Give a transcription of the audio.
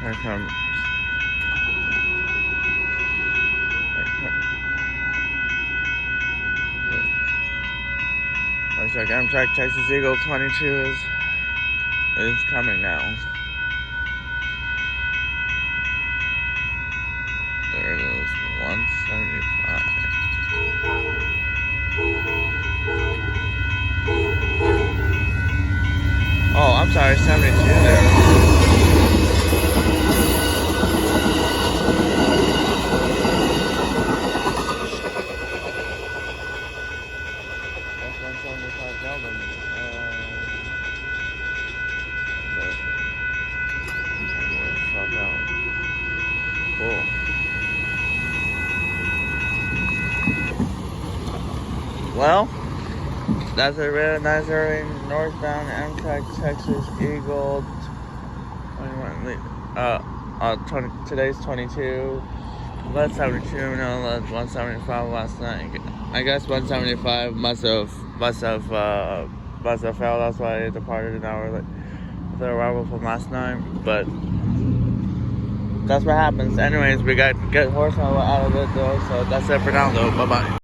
Here it comes. Looks like Amtrak Texas Eagle 22 is coming now. There it is, 175. Oh, I'm sorry, 72 there. That's 175 Kelvin. Stop out. Cool. Well, that's a really nice early northbound Amtrak Texas Eagle 21. Today's 22. Last 72, no, 175 last night. I guess 175 must have failed. That's why it departed an hour late. The arrival from last night, but that's what happens. Anyways, we got good horsepower out of it though, so that's it for now though. Bye bye.